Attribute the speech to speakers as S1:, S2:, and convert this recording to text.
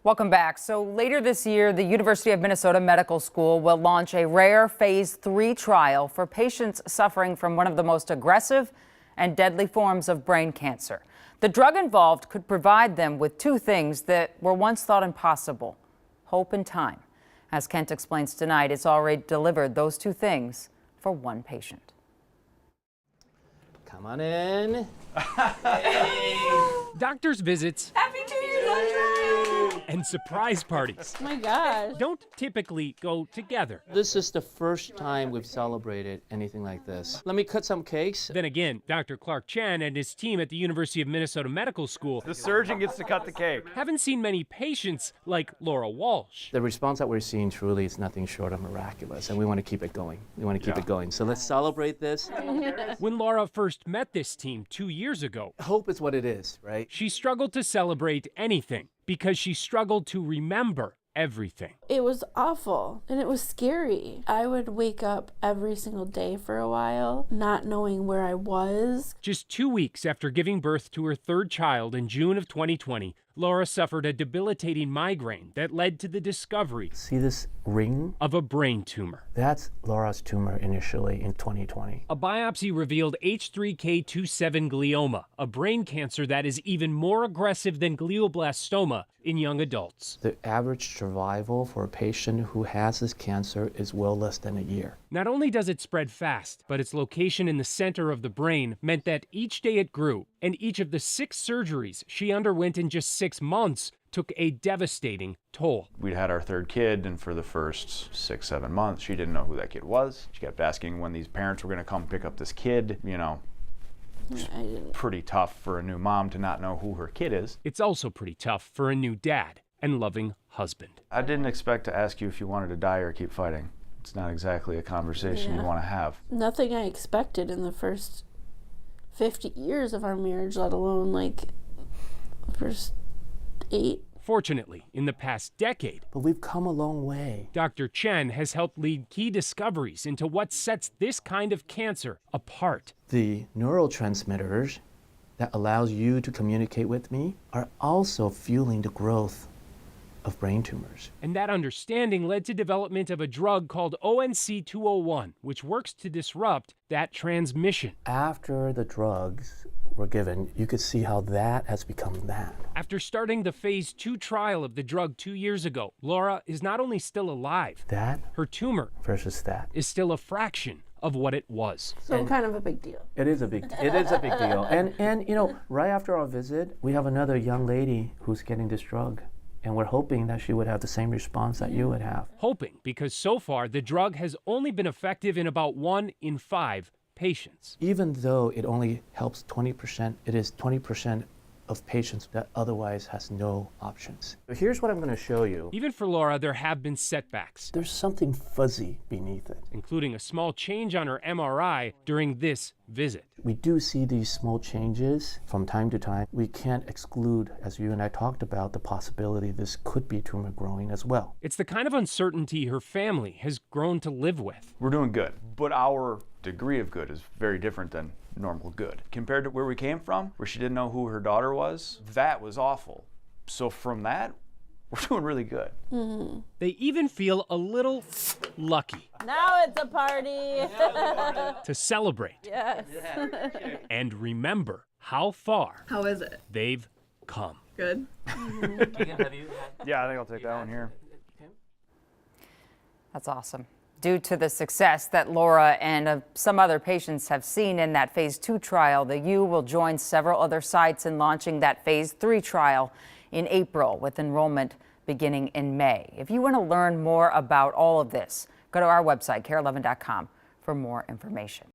S1: Welcome back. So later this year, the University of Minnesota Medical School will launch a rare phase 3 trial for patients suffering from one of the most aggressive and deadly forms of brain cancer. The drug involved could provide them with two things that were once thought impossible: hope and time. As Kent explains tonight, it's already delivered those two things for one patient.
S2: Come on in.
S3: Doctor's visits.
S4: Happy 2 years on trial!
S3: And surprise parties
S4: Oh my gosh.
S3: don't typically go together.
S2: This is the first time we've celebrated anything like this. Let me cut some cakes.
S3: Then again, Dr. Clark Chen and his team at the University of Minnesota Medical School
S5: The surgeon gets to cut the cake.
S3: haven't seen many patients like Laura Walsh.
S2: The response that we're seeing truly is nothing short of miraculous, and we want to keep it going. We want to keep it going. So let's celebrate this.
S3: When Laura first met this team 2 years ago,
S2: Hope is what it is, right?
S3: she struggled to celebrate anything because she struggled to remember everything.
S4: It was awful and it was scary. I would wake up every single day for a while, not knowing where I was.
S3: Just 2 weeks after giving birth to her third child in June of 2020, Laura suffered a debilitating migraine that led to the discovery
S2: See this ring?
S3: of a brain tumor.
S2: That's Laura's tumor initially in 2020.
S3: A biopsy revealed H3K27 glioma, a brain cancer that is even more aggressive than glioblastoma in young adults.
S2: The average survival for a patient who has this cancer is well less than a year.
S3: Not only does it spread fast, but its location in the center of the brain meant that each day it grew, and each of the 6 surgeries she underwent in just 6 months took a devastating toll.
S5: We'd had our third kid, and for the first 6-7 months, she didn't know who that kid was. She kept asking when these parents were going to come pick up this kid. You know,
S4: I didn't.
S5: pretty tough for a new mom to not know who her kid is.
S3: It's also pretty tough for a new dad and loving husband.
S5: I didn't expect to ask you if you wanted to die or keep fighting. It's not exactly a conversation you
S4: Yeah.
S5: want to have.
S4: Nothing I expected in the first 50 years of our marriage, let alone like the first 8.
S3: Fortunately, in the past decade,
S2: But we've come a long way.
S3: Dr. Chen has helped lead key discoveries into what sets this kind of cancer apart.
S2: The neurotransmitters that allows you to communicate with me are also fueling the growth of brain tumors.
S3: And that understanding led to development of a drug called ONC201, which works to disrupt that transmission.
S2: After the drugs were given, you could see how that has become that.
S3: After starting the phase 2 trial of the drug 2 years ago, Laura is not only still alive,
S2: That
S3: her tumor
S2: versus that.
S3: is still a fraction of what it was.
S4: So kind of a big deal.
S2: It is a big deal. And you know, right after our visit, we have another young lady who's getting this drug. And we're hoping that she would have the same response that you would have.
S3: Hoping, because so far the drug has only been effective in about 1 in 5 patients.
S2: Even though it only helps 20%, it is 20% of patients that otherwise has no options. So here's what I'm going to show you.
S3: Even for Laura, there have been setbacks,
S2: There's something fuzzy beneath it.
S3: including a small change on her MRI during this visit.
S2: We do see these small changes from time to time. We can't exclude, as you and I talked about, the possibility this could be tumor growing as well.
S3: It's the kind of uncertainty her family has grown to live with.
S5: We're doing good, but our degree of good is very different than normal good. Compared to where we came from, where she didn't know who her daughter was, that was awful. So from that, we're doing really good.
S3: They even feel a little lucky
S4: Now it's a party.
S3: to celebrate
S4: Yes.
S3: and remember how far
S6: How is it?
S3: they've come.
S6: Good.
S5: Yeah, I think I'll take that one here.
S1: That's awesome. Due to the success that Laura and some other patients have seen in that phase 2 trial, the U will join several other sites in launching that phase 3 trial in April, with enrollment beginning in May. If you want to learn more about all of this, go to our website, KARE11.com, for more information.